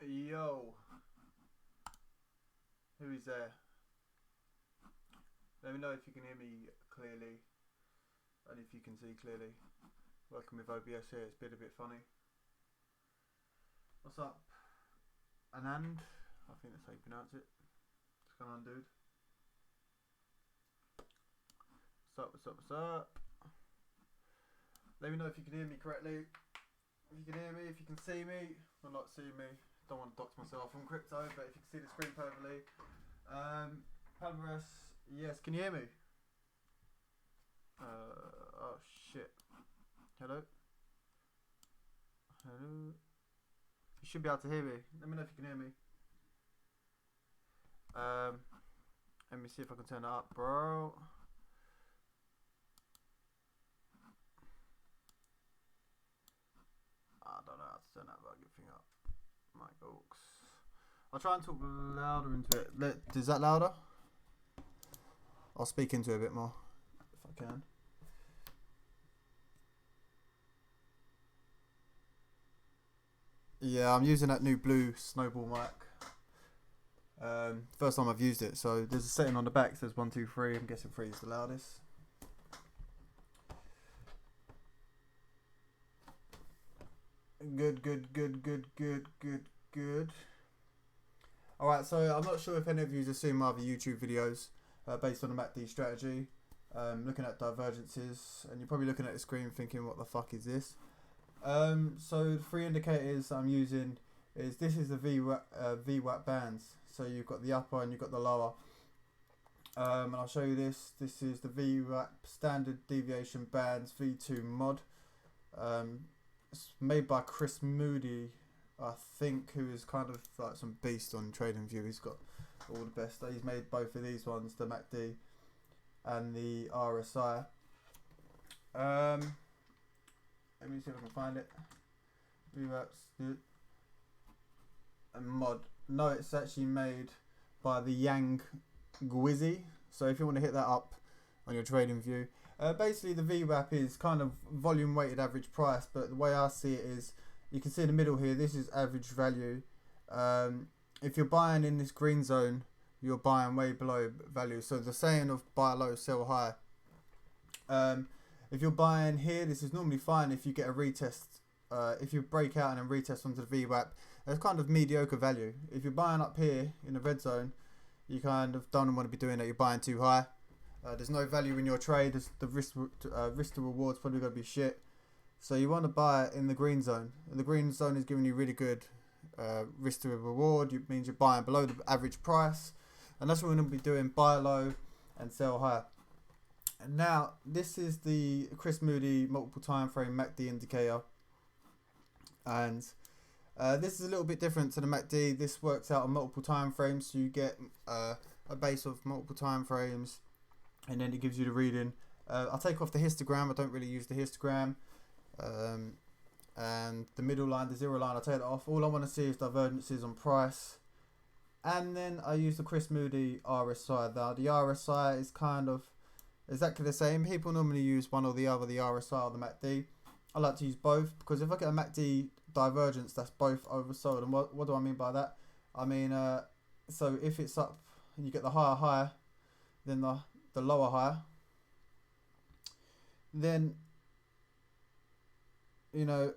Yo, who is there? Let me know if you can hear me clearly and if you can see clearly. Working with OBS here, it's been a bit funny. What's up? Anand? I think that's how you pronounce it. What's going on, dude? What's up? Let me know if you can hear me correctly. If you can hear me, if you can see me. Well, not see me. Don't want to dox myself on crypto, but if you can see the screen perfectly. Palmarès, yes, can you hear me? Oh shit. Hello? Hello? You should be able to hear me. Let me know if you can hear me. Let me see if I can turn it up, bro. I don't know how to turn that fucking thing up. My oaks. I'll try and talk louder into it. Is that louder? I'll speak into it a bit more if I can. Yeah, I'm using that new blue Snowball mic. First time I've used it, so there's a setting on the back that says 1, 2, 3. I'm guessing 3 is the loudest. Good. Alright, so I'm not sure if any of you have seen my other YouTube videos based on the Macd strategy, looking at divergences, and you're probably looking at the screen thinking, what the fuck is this? So the 3 indicators I'm using is the Vwap bands. So you've got the upper and you've got the lower. And I'll show you this. This is the Vwap standard deviation bands V2 mod. It's made by Chris Moody, I think, who is kind of like some beast on TradingView. He's got all the best. He's made both of these ones, the Macd and the RSI. Let me see if I can find it. Vwap's and mod. No, it's actually made by the Yang Gwizzy. So if you want to hit that up on your TradingView. Basically the VWAP is kind of volume weighted average price, but the way I see it is, you can see in the middle here, this is average value. If you're buying in this green zone, you're buying way below value. So the saying of buy low, sell high. If you're buying here, this is normally fine if you get a retest. If you break out and then retest onto the VWAP, that's kind of mediocre value. If you're buying up here in the red zone, you kind of don't want to be doing that. You're buying too high. There's no value in your trade. The risk to reward's probably going to be shit. So you want to buy in the green zone. And the green zone is giving you really good risk to reward. It means you're buying below the average price. And that's what we're going to be doing. Buy low and sell high. And now, this is the Chris Moody multiple time frame Macd indicator. And this is a little bit different to the Macd. This works out on multiple time frames. So you get a base of multiple time frames. And then it gives you the reading. I'll take off the histogram. I don't really use the histogram. And the middle line, the zero line, I'll take that off. All I want to see is divergences on price. And then I use the Chris Moody RSI. Now the RSI is kind of exactly the same. People normally use one or the other, the RSI or the Macd. I like to use both because if I get a Macd divergence, that's both oversold. And what do I mean by that? I mean, so if it's up and you get the higher high, then the lower high, then, you know,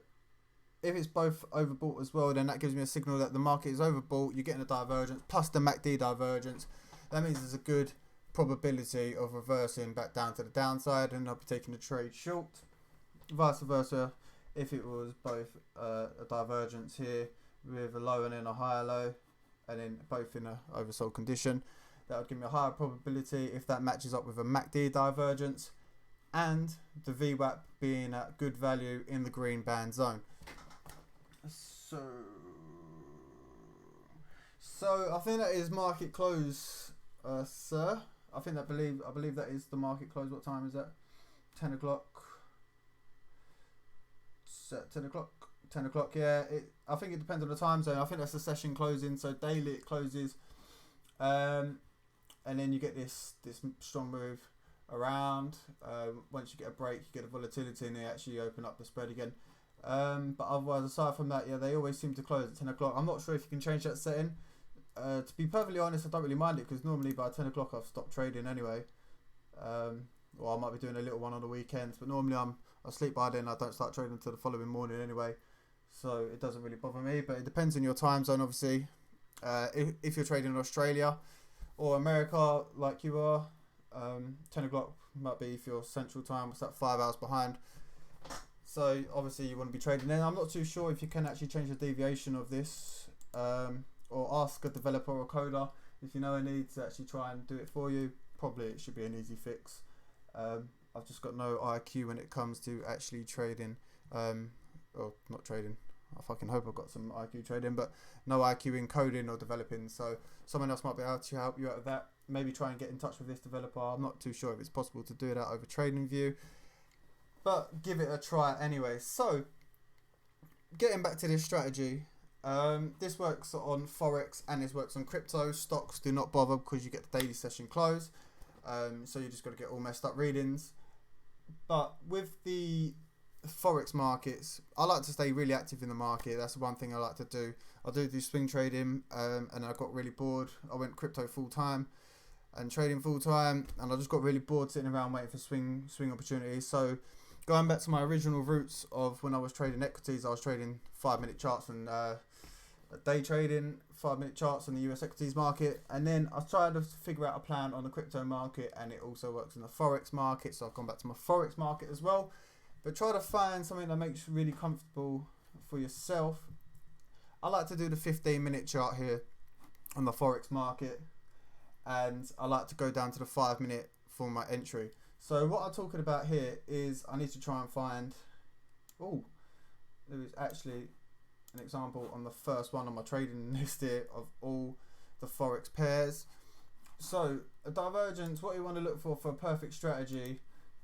if it's both overbought as well, then that gives me a signal that the market is overbought. You're getting a divergence plus the Macd divergence. That means there's a good probability of reversing back down to the downside, and I'll be taking the trade short. Vice versa, if it was both a divergence here with a low and then a higher low, and then both in a oversold condition, that would give me a higher probability if that matches up with a Macd divergence and the VWAP being at good value in the green band zone. So I think that is market close, sir. I believe that is the market close. What time is that? 10 o'clock. 10 o'clock. 10 o'clock. Yeah. I think it depends on the time zone. I think that's the session closing. So daily it closes. And then you get this strong move around. Once you get a break, you get a volatility, and they actually open up the spread again. But otherwise, aside from that, yeah, they always seem to close at 10 o'clock. I'm not sure if you can change that setting. To be perfectly honest, I don't really mind it because normally by 10 o'clock I've stopped trading anyway. Or I might be doing a little one on the weekends, but normally I sleep by then. I don't start trading until the following morning anyway, so it doesn't really bother me. But it depends on your time zone, obviously. If you're trading in Australia or America like you are, 10 o'clock might be if you're Central Time. What's that? 5 hours behind. So obviously you want to be trading then. I'm not too sure if you can actually change the deviation of this, or ask a developer or coder if you know a need to actually try and do it for you. Probably it should be an easy fix. I've just got no IQ when it comes to actually trading, or not trading. I fucking hope I've got some IQ trading, but no IQ in coding or developing. So someone else might be able to help you out with that. Maybe try and get in touch with this developer. I'm not too sure if it's possible to do that over TradingView, but give it a try anyway. So getting back to this strategy, this works on Forex and this works on crypto. Stocks do not bother because you get the daily session close. So you just got to get all messed up readings. But with the Forex markets, I like to stay really active in the market. That's the one thing I like to do. I do swing trading, and I got really bored. I went crypto full time and trading full time, and I just got really bored sitting around waiting for swing opportunities. So going back to my original roots of when I was trading equities, I was trading 5-minute charts and day trading 5-minute charts on the US equities market, and then I tried to figure out a plan on the crypto market, and it also works in the Forex market. So I've gone back to my Forex market as well, but try to find something that makes you really comfortable for yourself. I like to do the 15-minute chart here on the Forex market, and I like to go down to the 5-minute for my entry. So what I'm talking about here is I need to try and find, there is actually an example on the first one on my trading list here of all the Forex pairs. So a divergence, what you want to look for a perfect strategy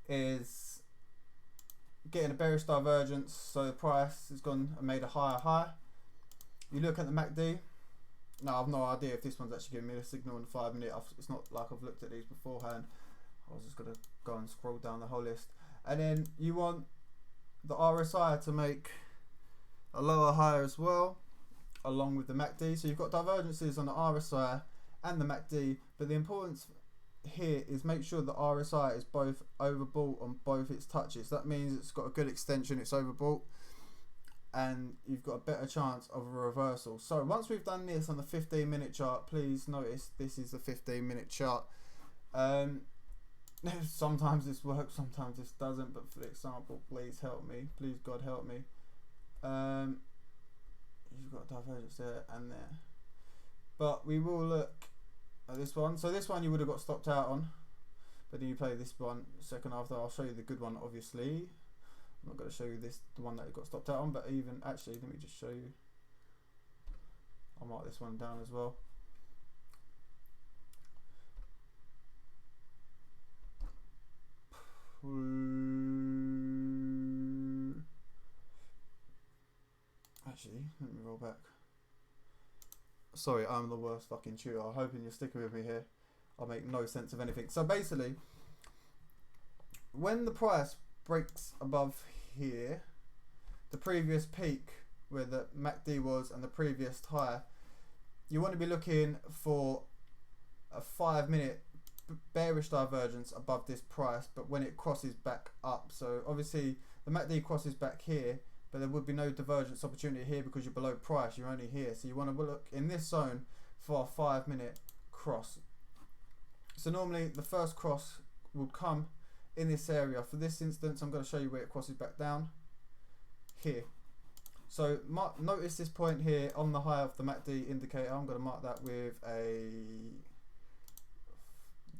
is getting a bearish divergence. So the price has gone and made a higher high. You look at the Macd. Now I've no idea if this one's actually giving me a signal in the 5-minute. It's not like I've looked at these beforehand. I was just going to go and scroll down the whole list. And then you want the RSI to make a lower high as well, along with the Macd. So you've got divergences on the RSI and the Macd, but the importance here is make sure the RSI is both overbought on both its touches. That means it's got a good extension, it's overbought, and you've got a better chance of a reversal. So once we've done this on the 15-minute chart, please notice this is the 15-minute chart. Sometimes this works, sometimes this doesn't, but for example, please help me, please God help me. You've got divergence there and there, but we will look at this one. So this one you would have got stopped out on, but then you play this one second after. I'll show you the good one, obviously. I'm not going to show you the one that you got stopped out on, but even actually, let me just show you. I'll mark this one down as well. Actually, let me roll back. Sorry, I'm the worst fucking tutor. I'm hoping you're sticking with me here. I make no sense of anything. So basically, when the price breaks above here, the previous peak where the Macd was and the previous high, you want to be looking for a 5-minute bearish divergence above this price, but when it crosses back up. So obviously the Macd crosses back here, but there would be no divergence opportunity here because you're below price, you're only here. So you want to look in this zone for a 5-minute cross. So normally the first cross will come in this area. For this instance, I'm going to show you where it crosses back down here. So notice this point here on the high of the Macd indicator. I'm going to mark that with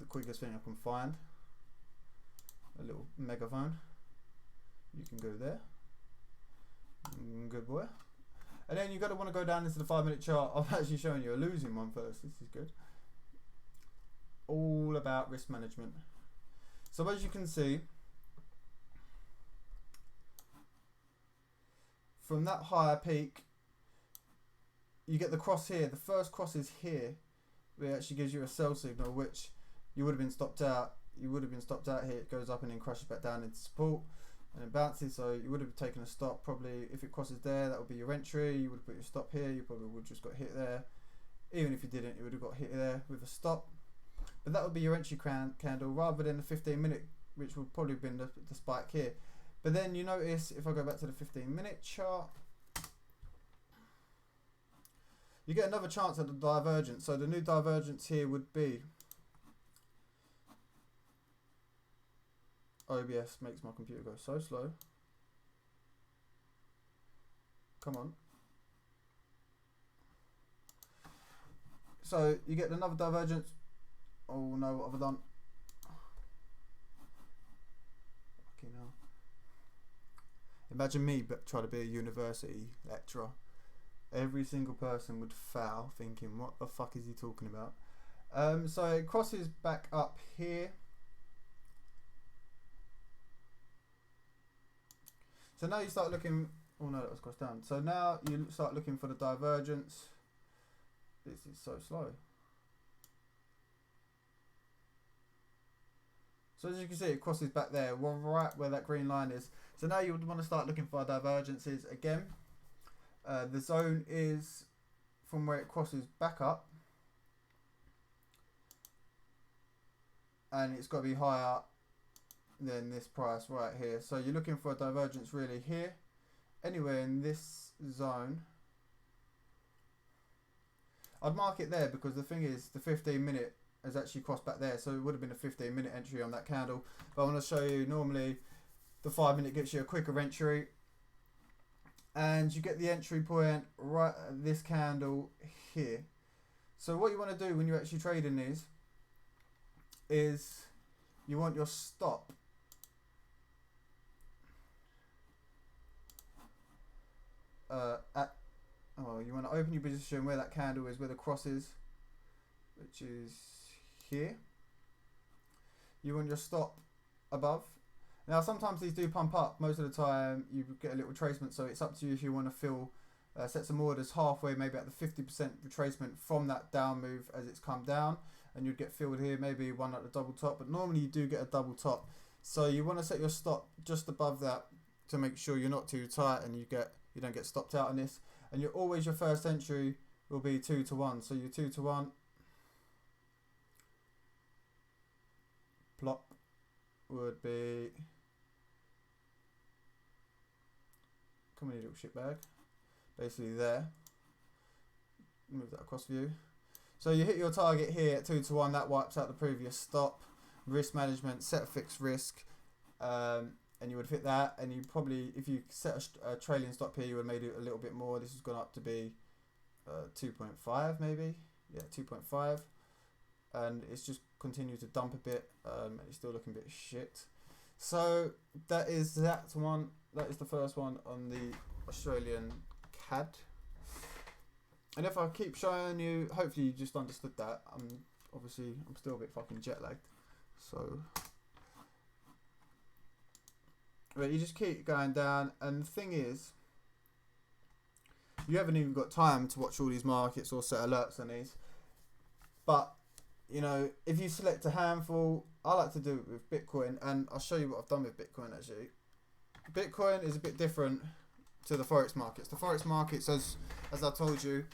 the quickest thing I can find, a little megaphone. You can go there. Good boy. And then you're going to want to go down into the 5-minute chart. I'm actually showing you a losing one first. This is good. All about risk management. So as you can see, from that higher peak, you get the cross here. The first cross is here, where it actually gives you a sell signal, which you would have been stopped out. You would have been stopped out here. It goes up and then crashes back down into support. and it bounces, so you would have taken a stop. Probably if it crosses there, that would be your entry. You would have put your stop here. You probably would have just got hit there. Even if you didn't, you would have got hit there with a stop. But that would be your entry candle rather than the 15-minute, which would probably have been the spike here. But then you notice, if I go back to the 15-minute chart, you get another chance at the divergence. So the new divergence here would be, OBS makes my computer go so slow. Come on. So you get another divergence. Oh no, what have I done? Okay, now. Imagine me but try to be a university lecturer. Every single person would foul thinking, what the fuck is he talking about? So it crosses back up here. So now you start looking, oh no, that was crossed down. So now you start looking for the divergence. This is so slow. So as you can see, it crosses back there, right where that green line is. So now you would want to start looking for divergences again. The zone is from where it crosses back up, and it's got to be higher than this price right here. So you're looking for a divergence really here, anywhere in this zone. I'd mark it there because the thing is, the 15-minute has actually crossed back there, so it would have been a 15-minute entry on that candle. But I want to show you, normally the 5-minute gets you a quicker entry, and you get the entry point right at this candle here. So what you want to do when you're actually trading these is you want your stop you want to open your position where that candle is, where the cross is, which is here. You want your stop above. Now sometimes these do pump up. Most of the time you get a little retracement, so it's up to you if you want to fill, set some orders halfway, maybe at the 50% retracement from that down move as it's come down, and you'd get filled here, maybe one at the double top, but normally you do get a double top. So you want to set your stop just above that to make sure you're not too tight and you don't get stopped out on this. And you're always, your first entry will be 2 to 1. So your 2 to 1, plop, would be, come on you little shitbag, basically there. Move that across view. So you hit your target here at 2 to 1, that wipes out the previous stop. Risk management, set a fixed risk, and you would hit that, and you probably, if you set a trailing stop here, you would have made it a little bit more. This has gone up to be 2.5 maybe, yeah, 2.5, and it's just continued to dump a bit, and it's still looking a bit shit. So that is that one. That is the first one on the Australian CAD. And if I keep showing you, hopefully you just understood that. Obviously I'm still a bit fucking jet lagged, so. But you just keep going down, and the thing is, you haven't even got time to watch all these markets or set alerts on these. But, you know, if you select a handful, I like to do it with Bitcoin, and I'll show you what I've done with Bitcoin actually. Bitcoin is a bit different to the Forex markets. The Forex markets, as I told you,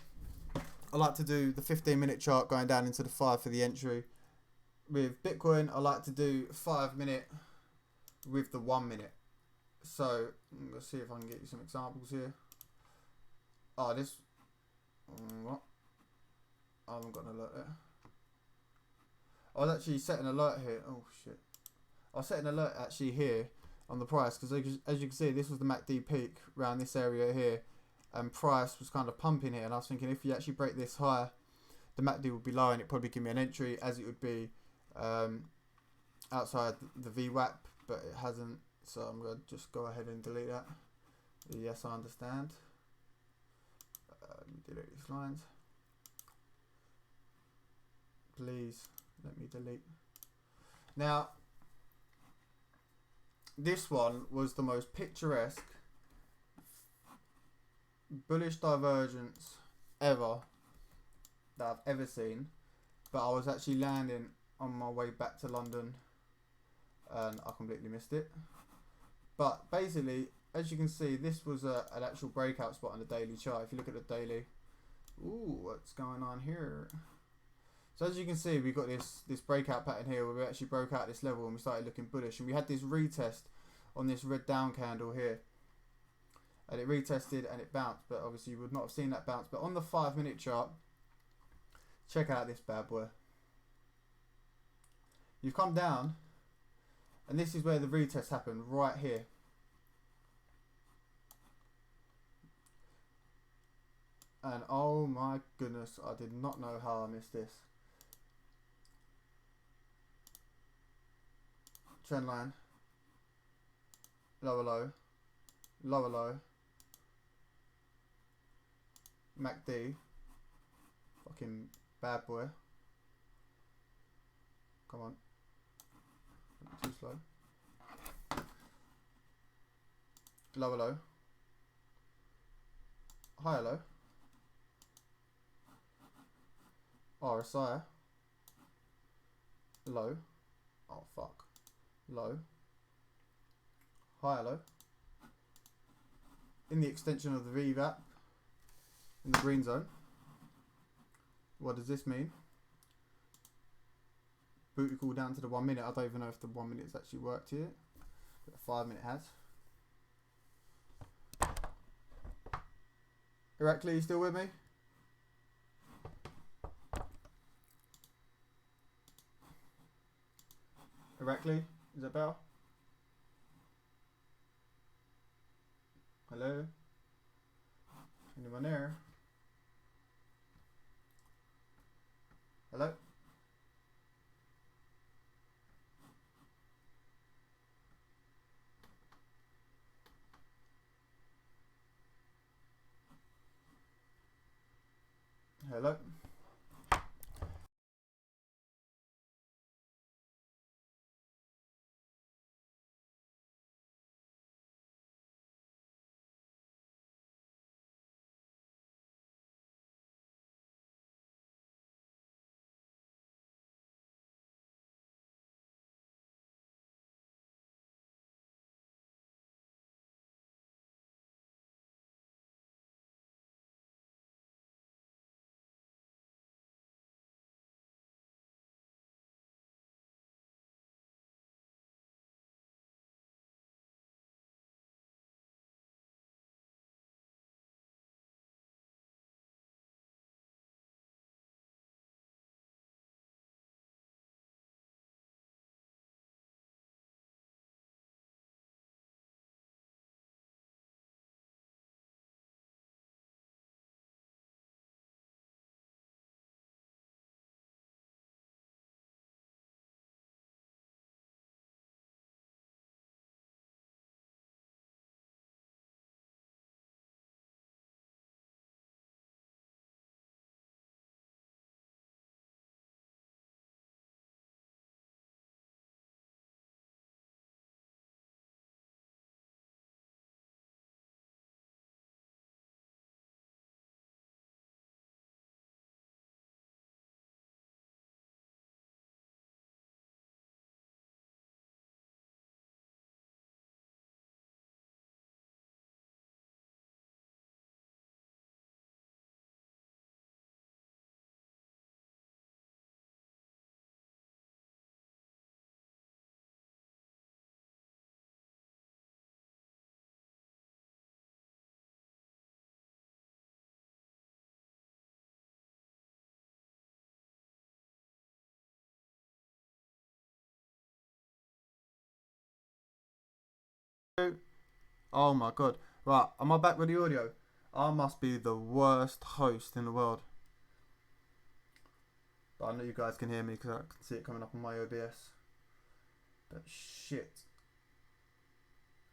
I like to do the 15-minute chart going down into the 5 for the entry. With Bitcoin, I like to do 5-minute with the 1 minute. So let's see if I can get you some examples here. Oh, this what? I haven't got an alert there. I was actually setting an alert here. Oh shit! I was setting an alert actually here on the price, because as you can see, this was the Macd peak around this area here, and price was kind of pumping here. And I was thinking, if you actually break this high, the Macd would be low, and it probably give me an entry, as it would be outside the VWAP, but it hasn't. So I'm going to just go ahead and delete that. Yes, I understand. Delete these lines. Please let me delete. Now, this one was the most picturesque bullish divergence ever that I've ever seen. But I was actually landing on my way back to London, and I completely missed it. But basically, as you can see, this was an actual breakout spot on the daily chart. If you look at the daily, ooh, what's going on here? So as you can see, we've got this breakout pattern here where we actually broke out this level and we started looking bullish, and we had this retest on this red down candle here, and it retested and it bounced, but obviously you would not have seen that bounce. But on the 5-minute chart, check out this bad boy. You've come down, and this is where the retest happened, right here. And oh my goodness, I did not know how I missed this. Trend line, lower low, lower low, Macd, fucking bad boy. Come on, too slow. Lower low, higher low, RSI, low, oh fuck, low, higher low, in the extension of the Vwap, in the green zone. What does this mean? Booty call down to the 1 minute. I don't even know if the 1 minute's actually worked here, but the 5-minute has. Herakles, you still with me? Herakles, is that Bell? Hello? Anyone there? Hello? Hello? Oh my god. Right, am I back with the audio? I must be the worst host in the world. But I know you guys can hear me because I can see it coming up on my OBS. But shit.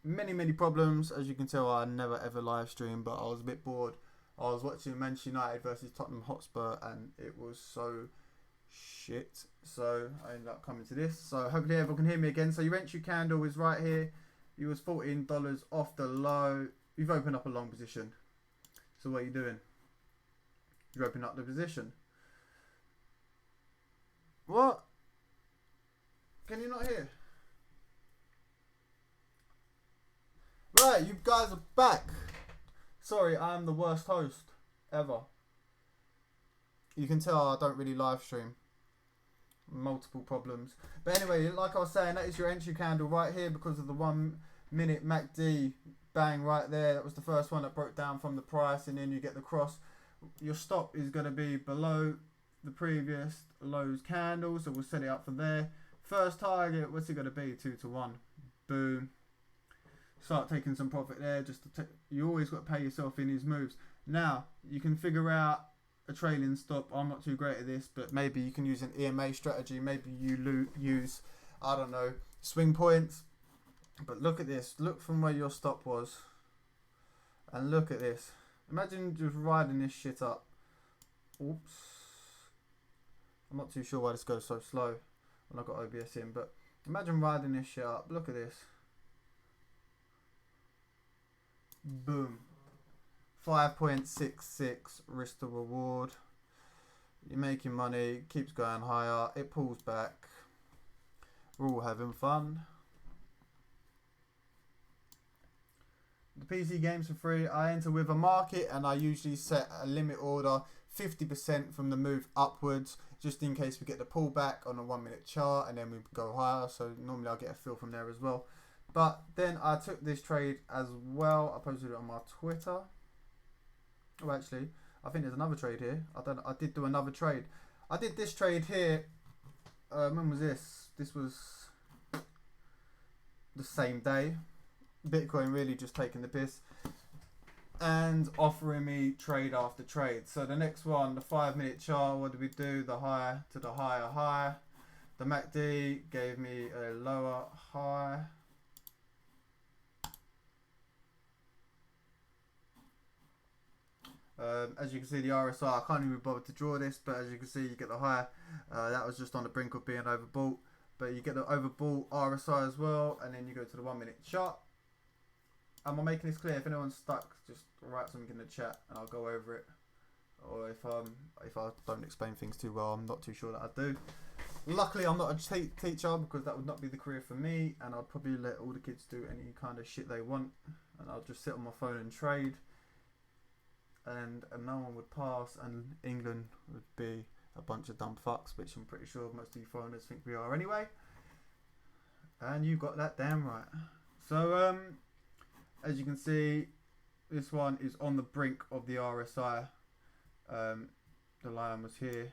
Many problems. As you can tell, I never ever live stream, but I was a bit bored. I was watching Manchester United versus Tottenham Hotspur and it was so shit. So I ended up coming to this. So hopefully everyone can hear me again. So your entry candle is right here. It was $14 off the low. You've opened up a long position. So what are you doing? You're opening up the position. What? Can you not hear? Right, you guys are back. Sorry, I'm the worst host ever. You can tell I don't really live stream. Multiple problems. But anyway, like I was saying, that is your entry candle right here because of the 1 minute MACD bang right there. That was the first one that broke down from the price, and then you get the cross. Your stop is going to be below the previous low's candle, so we'll set it up for there. First target, what's it going to be? 2 to 1. Boom. Start taking some profit there. You always got to pay yourself in these moves. Now you can figure out a trailing stop. I'm not too great at this, but maybe you can use an EMA strategy. Maybe you use, I don't know, swing points. But look at this. Look from where your stop was, and look at this. Imagine just riding this shit up. Oops. I'm not too sure why this goes so slow when I got OBS in, but imagine riding this shit up. Look at this. Boom. 5.66 risk to reward. You're making money, keeps going higher, it pulls back. We're all having fun. The PC games for free. I enter with a market and I usually set a limit order 50% from the move upwards, just in case we get the pullback on a 1 minute chart, and then we go higher. So normally I'll get a feel from there as well. But then I took this trade as well. I posted it on my Twitter. Oh, actually, I think there's another trade here. I did do another trade. I did this trade here. When was this? This was the same day. Bitcoin really just taking the piss and offering me trade after trade. So the next one, the 5 minute chart, what did we do? The high to the higher high. The MACD gave me a lower high. As you can see, the RSI, I can't even bother to draw this, but as you can see, you get the high. That was just on the brink of being overbought, but you get the overbought RSI as well, and then you go to the 1 minute chart. Am I making this clear? If anyone's stuck, just write something in the chat and I'll go over it. Or if I don't explain things too well, I'm not too sure that I do. Luckily, I'm not a teacher, because that would not be the career for me, and I'd probably let all the kids do any kind of shit they want, and I'll just sit on my phone and trade. And no one would pass, and England would be a bunch of dumb fucks, which I'm pretty sure most of you foreigners think we are anyway. And you got that damn right. So as you can see, this one is on the brink of the RSI. The line was here.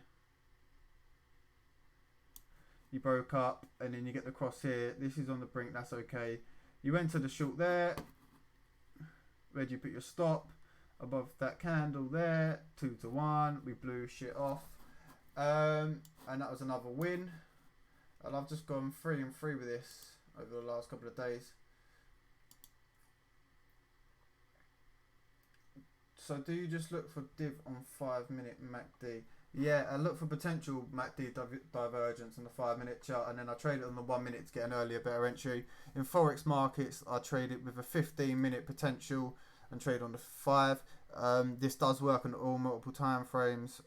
You broke up, and then you get the cross here. This is on the brink, that's okay. You enter the short there. Where do you put your stop? Above that candle there, 2 to 1. We blew shit off, and that was another win. And I've just gone 3 and 3 with this over the last couple of days. So do you just look for div on 5 minute MACD? Yeah, I look for potential MACD divergence on the 5 minute chart, and then I trade it on the 1 minute to get an earlier, better entry. In Forex markets, I trade it with a 15 minute potential and trade on the 5. This does work on all multiple time frames.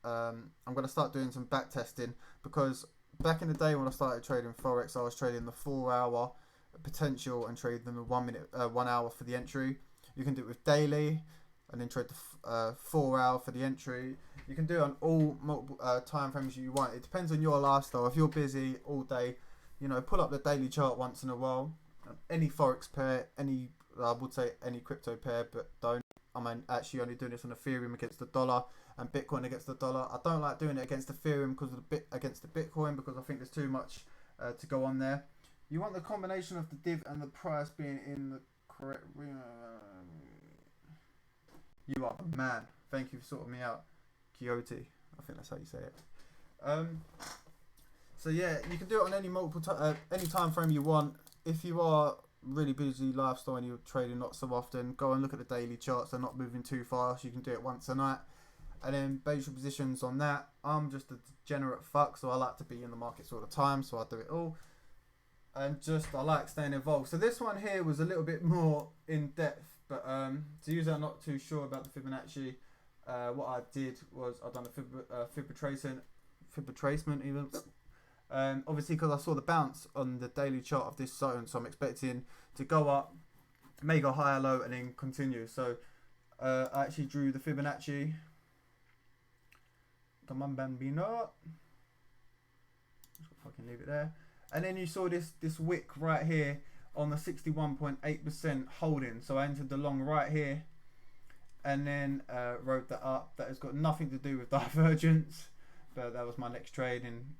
I'm going to start doing some back testing, because back in the day when I started trading Forex, I was trading the 4 hour potential and trading the 1 hour for the entry. You can do it with daily and then trade the 4 hour for the entry. You can do it on all multiple time frames you want. It depends on your lifestyle. If you're busy all day, you know, pull up the daily chart once in a while. Any Forex pair, I would say any crypto pair, but don't. I'm actually only doing this on Ethereum against the dollar and Bitcoin against the dollar. I don't like doing it against Ethereum against the Bitcoin, because I think there's too much to go on there. You want the combination of the div and the price being in the correct. You are the man. Thank you for sorting me out, Quixote. I think that's how you say it. So yeah, you can do it on any time frame you want. If you are really busy lifestyle and you're trading not so often, go and look at the daily charts. They're not moving too fast. You can do it once a night, and then base your positions on that. I'm just a degenerate fuck, so I like to be in the markets all the time, so I do it all, and I like staying involved. So this one here was a little bit more in depth, but to use that, I'm not too sure about the Fibonacci. What I did was I've done a Fib retracement even. Obviously, because I saw the bounce on the daily chart of this zone, so I'm expecting to go up may go higher, low, and then continue. So I actually drew the Fibonacci. Come on, Bambino. Just fucking leave it there. And then you saw this wick right here on the 61.8% holding. So I entered the long right here, and then wrote that up. That has got nothing to do with divergence, but that was my next trade. And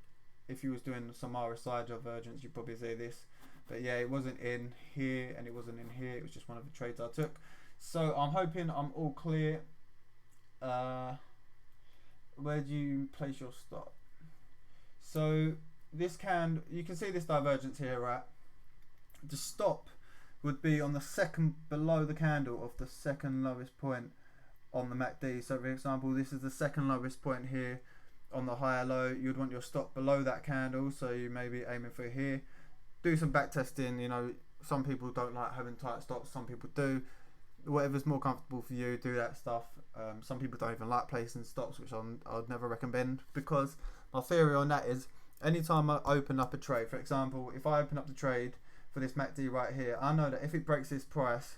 if you was doing some RSI divergence, you'd probably say this. But yeah, it wasn't in here and it wasn't in here. It was just one of the trades I took. So I'm hoping I'm all clear. Where do you place your stop? So this you can see this divergence here, right? The stop would be on the second below the candle of the second lowest point on the MACD. So for example, this is the second lowest point here on the higher low. You'd want your stop below that candle, so you may be aiming for here. Do some back testing. You know, some people don't like having tight stops, some people do. Whatever's more comfortable for you, do that stuff. Some people don't even like placing stops, which I'd never recommend, because my theory on that is anytime I open up a trade, for example, if I open up the trade for this MACD right here, I know that if it breaks this price,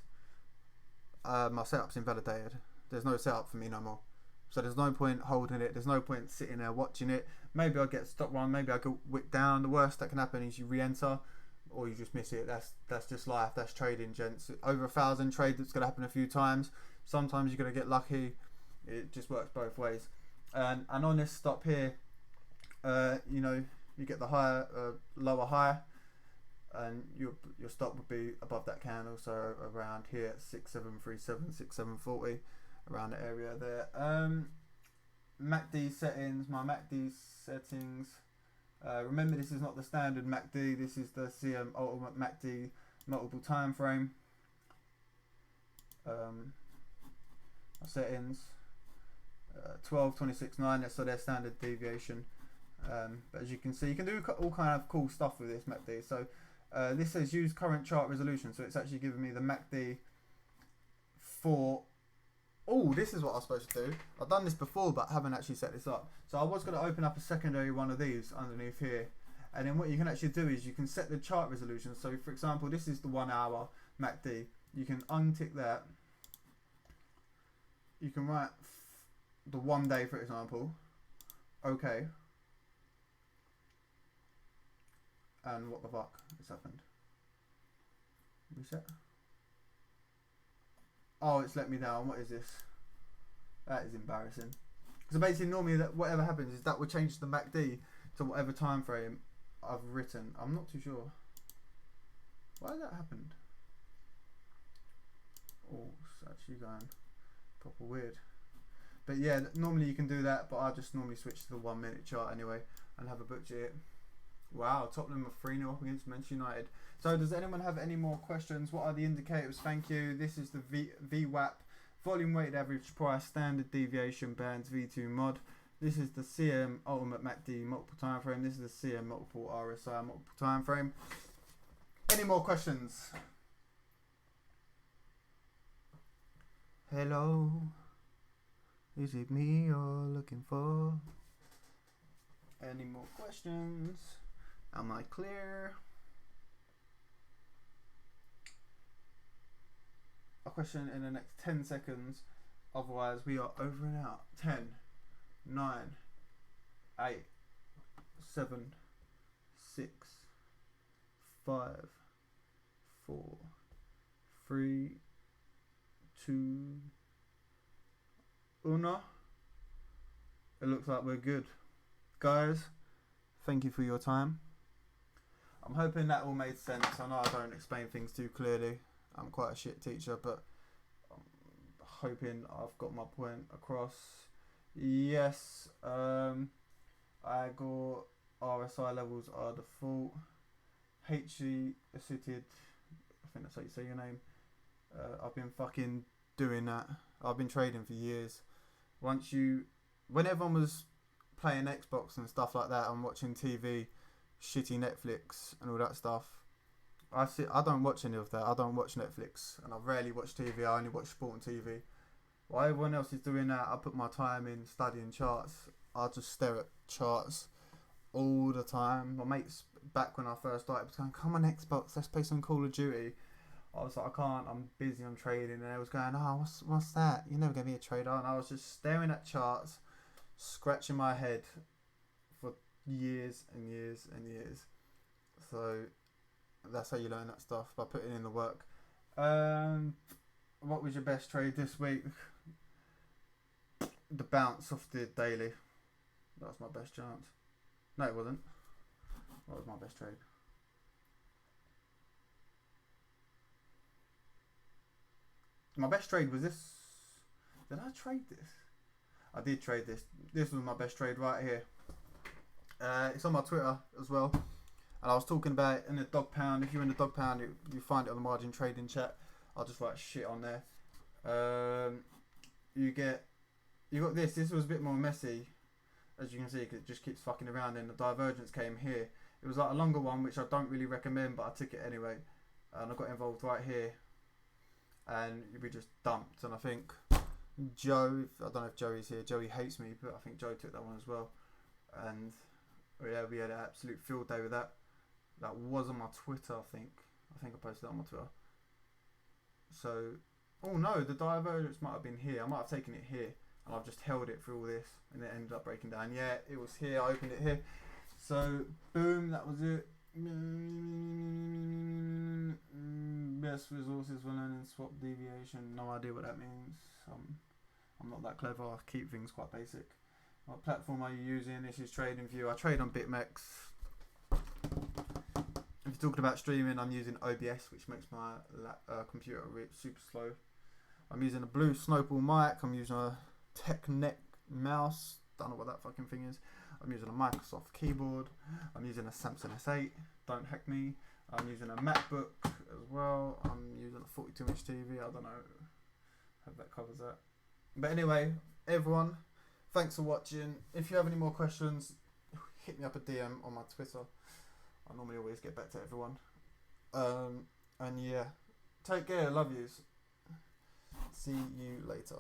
my setup's invalidated. There's no setup for me no more. So there's no point holding it. There's no point sitting there watching it. Maybe I'll get stop run. Maybe I go wick down. The worst that can happen is you re-enter, or you just miss it. That's just life. That's trading, gents. Over 1,000 trades, it's gonna happen a few times. Sometimes you're gonna get lucky. It just works both ways. And on this stop here, you know, you get the higher, lower high, and your stop would be above that candle. So around here at 6737, 6740, around the area there. MACD settings. My MACD settings. Remember, this is not the standard MACD. This is the CM Ultimate MACD multiple time frame. Settings 12, 26, 9. So their standard deviation. But as you can see, you can do all kind of cool stuff with this MACD. So this says use current chart resolution. So it's actually giving me the MACD for. Oh, this is what I was supposed to do. I've done this before, but haven't actually set this up. So I was going to open up a secondary one of these underneath here. And then what you can actually do is you can set the chart resolution. So for example, this is the 1 hour MACD. You can untick that. You can write the 1 day, for example. Okay. And what the fuck has happened? Reset. Oh, it's let me down. What is this? That is embarrassing. So basically, normally that whatever happens is that would change the MACD to whatever time frame I've written. I'm not too sure. Why has that happened? Oh, it's actually going proper weird. But yeah, normally you can do that, but I just normally switch to the 1 minute chart anyway and have a butcher it. Wow, Tottenham are 3-0 up against Manchester United. So does anyone have any more questions? What are the indicators? Thank you. This is the Vwap, volume weighted average price, standard deviation bands, V2 mod. This is the CM Ultimate MACD multiple time frame. This is the CM multiple RSI multiple time frame. Any more questions? Hello, is it me you're looking for? Any more questions? Am I clear? A question in the next 10 seconds. Otherwise, we are over and out. 10, 9, 8, 7, 6, 5, 4, 3, 2, 1. It looks like we're good. Guys, thank you for your time. I'm hoping that all made sense. I know I don't explain things too clearly. I'm quite a shit teacher, but I'm hoping I've got my point across. Yes, I got RSI levels are default. HC assisted, I think that's how you say your name. I've been fucking doing that. I've been trading for years. When everyone was playing Xbox and stuff like that and watching TV, shitty Netflix and all that stuff, I don't watch any of that. I don't watch Netflix, and I rarely watch TV. I only watch sport and TV. While everyone else is doing that, I put my time in studying charts. I just stare at charts all the time. My mates, back when I first started, was going, come on Xbox, let's play some Call of Duty. I was like, I can't, I'm busy, I'm trading. And they was going, oh, what's that? You're never going to be a trader. And I was just staring at charts, scratching my head for years and years and years. So that's how you learn that stuff, by putting in the work. What was your best trade this week? The bounce off the daily. That was my best chance. No, it wasn't. What was my best trade? My best trade was this. Did I trade this? I did trade this. This was my best trade right here. It's on my Twitter as well. And I was talking about it in the dog pound. If you're in the dog pound, you find it on the margin trading chat. I'll just write shit on there. You got this. This was a bit more messy, as you can see, because it just keeps fucking around. And the divergence came here. It was like a longer one, which I don't really recommend, but I took it anyway. And I got involved right here. And we just dumped. And I think Joe, I don't know if Joey's here. Joey hates me, but I think Joe took that one as well. And yeah, we had an absolute field day with that. That was on my Twitter, I think. I posted that on my Twitter. So, oh no, the divergence might have been here. I might have taken it here, and I've just held it through all this, and it ended up breaking down. Yeah, it was here. I opened it here. So, boom, that was it. Best resources for learning swap deviation. No idea what that means. I'm not that clever. I keep things quite basic. What platform are you using? This is TradingView. I trade on BitMEX. If you're talking about streaming, I'm using OBS, which makes my computer super slow. I'm using a blue Snowball mic. I'm using a Technic mouse. Don't know what that fucking thing is. I'm using a Microsoft keyboard. I'm using a Samsung S8. Don't hack me. I'm using a MacBook as well. I'm using a 42-inch TV. I don't know. Hope that covers that. But anyway, everyone, thanks for watching. If you have any more questions, hit me up a DM on my Twitter. I normally always get back to everyone. And yeah, take care. Love yous. See you later.